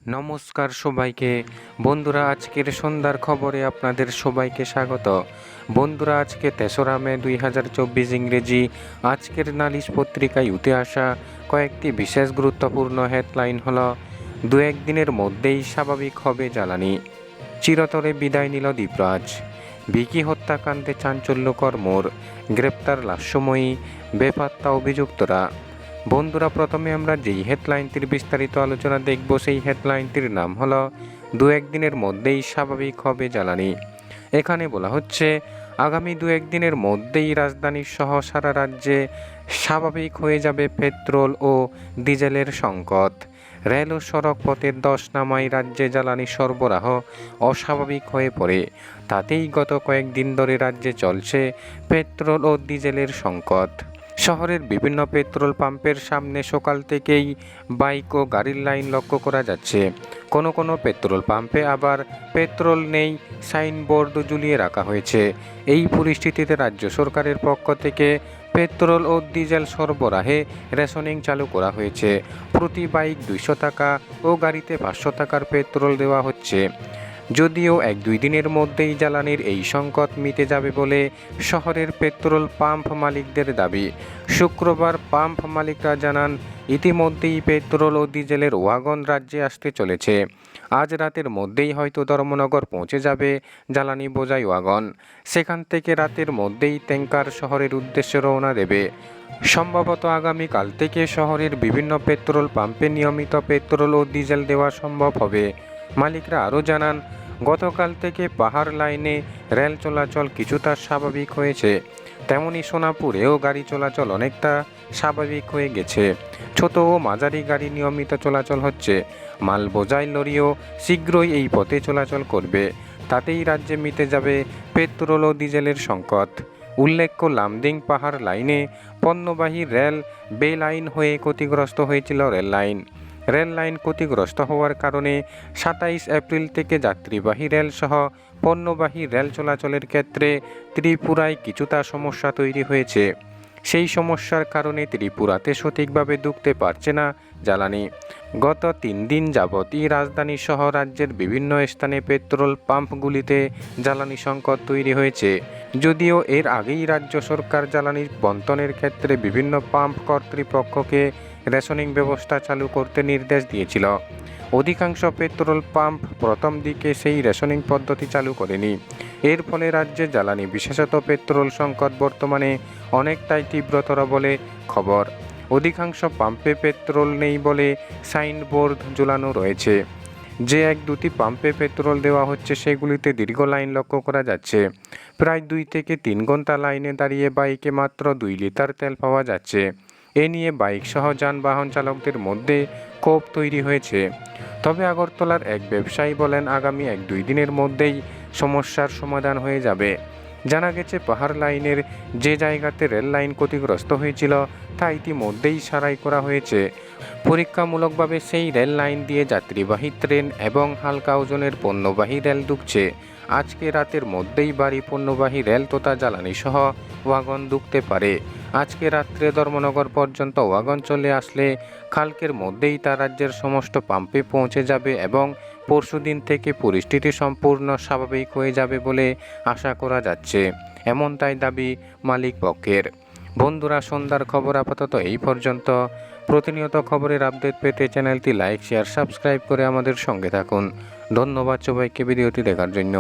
নমস্কার সবাইকে। বন্ধুরা, আজকের সন্ধ্যার খবরে আপনাদের সবাইকে স্বাগত। বন্ধুরা, আজকে ৩রা মে ২০২৪ ইংরেজি। আজকের নালিশ পত্রিকায় উঠে আসা কয়েকটি বিশেষ গুরুত্বপূর্ণ হেডলাইন হল: দু একদিনের মধ্যেই স্বাভাবিক হবে জ্বালানি, চিরতরে বিদায় নিল দ্বীপরাজ, ভিকি হত্যাকাণ্ডে চাঞ্চল্যকর মোড়, গ্রেপ্তার লাস্যময়ী, বেপাত্তা অভিযুক্তরা। বন্ধুরা, প্রথমে আমরা যেই হেডলাইনটির বিস্তারিত আলোচনা দেখব সেই হেডলাইনটির নাম হলো দু একদিনের মধ্যেই স্বাভাবিক হবে জ্বালানি। এখানে বলা হচ্ছে, আগামী দু একদিনের মধ্যেই রাজধানী সহ সারা রাজ্যে স্বাভাবিক হয়ে যাবে পেট্রোল ও ডিজেলের সংকট। রেল ও সড়ক পথের ধস নামায় রাজ্যে জ্বালানি সরবরাহ অস্বাভাবিক হয়ে পড়ে। তাতেই গত কয়েকদিন ধরে রাজ্যে চলছে পেট্রোল ও ডিজেলের সংকট। শহরের বিভিন্ন পেট্রোল পাম্পের সামনে সকাল থেকেই বাইক ও গাড়ির লাইন লক্ষ্য করা যাচ্ছে। কোনো কোনো পেট্রোল পাম্পে আবার পেট্রোল নেই সাইনবোর্ড ঝুলিয়ে রাখা হয়েছে। এই পরিস্থিতিতে রাজ্য সরকারের পক্ষ থেকে পেট্রোল ও ডিজেল সরবরাহে রেশনিং চালু করা হয়েছে। প্রতি বাইক ২০০ টাকা ও গাড়িতে ৫০০ টাকার পেট্রোল দেওয়া হচ্ছে। যদিও ১-২ দিনের মধ্যেই জ্বালানির এই সংকট মিটে যাবে বলে শহরের পেট্রোল পাম্প মালিকদের দাবি। শুক্রবার পাম্প মালিকরা জানান, ইতিমধ্যেই পেট্রোল ও ডিজেলের ওয়াগন রাজ্যে আসতে চলেছে। আজ রাতের মধ্যেই হয়তো ধর্মনগর পৌঁছে যাবে জ্বালানি বোঝাই ওয়াগন। সেখান থেকে রাতের মধ্যেই ট্যাঙ্কার শহরের উদ্দেশ্যে রওনা দেবে। সম্ভবত আগামীকাল থেকে শহরের বিভিন্ন পেট্রোল পাম্পে নিয়মিত পেট্রোল ও ডিজেল দেওয়া সম্ভব হবে। মালিকরা আরও জানান, গতকাল থেকে পাহাড় লাইনে রেল চলাচল কিছুটা স্বাভাবিক হয়েছে। তেমনি সোনাপুরেও গাড়ি চলাচল অনেকটা স্বাভাবিক হয়ে গেছে। ছোট ও মাঝারি গাড়ি নিয়মিত চলাচল হচ্ছে। মাল বোঝাই লরিও শীঘ্রই এই পথে চলাচল করবে। তাতেই রাজ্যে মিটে যাবে পেট্রোল ও ডিজেলের সংকট। উল্লেখ্য, লামডিং পাহাড় লাইনে পণ্যবাহী রেল বেলাইন হয়ে ক্ষতিগ্রস্ত হয়েছিল রেল লাইন ক্ষতিগ্রস্ত হওয়ার কারণে ২৭ এপ্রিল থেকে যাত্রীবাহী রেল সহ পণ্যবাহী রেল চলাচলের ক্ষেত্রে ত্রিপুরায় কিছুটা সমস্যা তৈরি হয়েছে। সেই সমস্যার কারণে ত্রিপুরাতে সঠিকভাবে ঢুকতে পারছে না জ্বালানি। গত ৩ দিন যাবতই রাজধানী সহ রাজ্যের বিভিন্ন স্থানে পেট্রোল পাম্পগুলিতে জ্বালানি সংকট তৈরি হয়েছে। যদিও এর আগেই রাজ্য সরকার জ্বালানি বণ্টনের ক্ষেত্রে বিভিন্ন পাম্প কর্তৃপক্ষকে রেশনিং ব্যবস্থা চালু করতে নির্দেশ দিয়েছিল। অধিকাংশ পেট্রোল পাম্প প্রথম দিকে সেই রেশনিং পদ্ধতি চালু করেনি। এর ফলে রাজ্যে জ্বালানি বিশেষত পেট্রোল সংকট বর্তমানে অনেকটাই তীব্রতর বলে খবর। অধিকাংশ পাম্পে পেট্রোল নেই বলে সাইনবোর্ড ঝুলানো রয়েছে। যে ১-২টি পাম্পে পেট্রোল দেওয়া হচ্ছে সেগুলিতে দীর্ঘ লাইন লক্ষ্য করা যাচ্ছে। প্রায় ২ থেকে ৩ ঘন্টা লাইনে দাঁড়িয়ে বাইকে মাত্র ২ লিটার তেল পাওয়া যাচ্ছে। এ নিয়ে বাইক সহ যানবাহন চালকদের মধ্যে ক্ষোভ তৈরি হয়েছে। তবে আগরতলার এক ব্যবসায়ী বলেন, আগামী ১-২ দিনের মধ্যেই সমস্যার সমাধান হয়ে যাবে। জানা গেছে, পাহাড় লাইনের যে জায়গাতে রেল লাইন ক্ষতিগ্রস্ত হয়েছিল তা ইতিমধ্যেই সারাই করা হয়েছে। পরীক্ষামূলকভাবে সেই রেল লাইন দিয়ে যাত্রীবাহী ট্রেন এবং হালকা ওজনের পণ্যবাহী রেল ঢুকছে। আজকে রাতের মধ্যেই বাড়ি পণ্যবাহী রেল তথা জ্বালানি সহ ওয়াগন ঢুকতে পারে। আজকে রাত্রে ধর্মনগর পর্যন্ত ওয়াগন চলে আসলে কালকের মধ্যেই তা রাজ্যের সমস্ত পাম্পে পৌঁছে যাবে এবং পরশুদিন থেকে পরিস্থিতি সম্পূর্ণ স্বাভাবিক হয়ে যাবে বলে আশা করা যাচ্ছে। এমনটাই দাবি মালিক পক্ষের। বন্ধুরা, সন্ধ্যার খবর আপাতত এই পর্যন্ত। প্রতিনিয়ত খবরের আপডেট পেতে চ্যানেলটি লাইক, শেয়ার, সাবস্ক্রাইব করে আমাদের সঙ্গে থাকুন। ধন্যবাদ সবাইকে ভিডিওটি দেখার জন্য।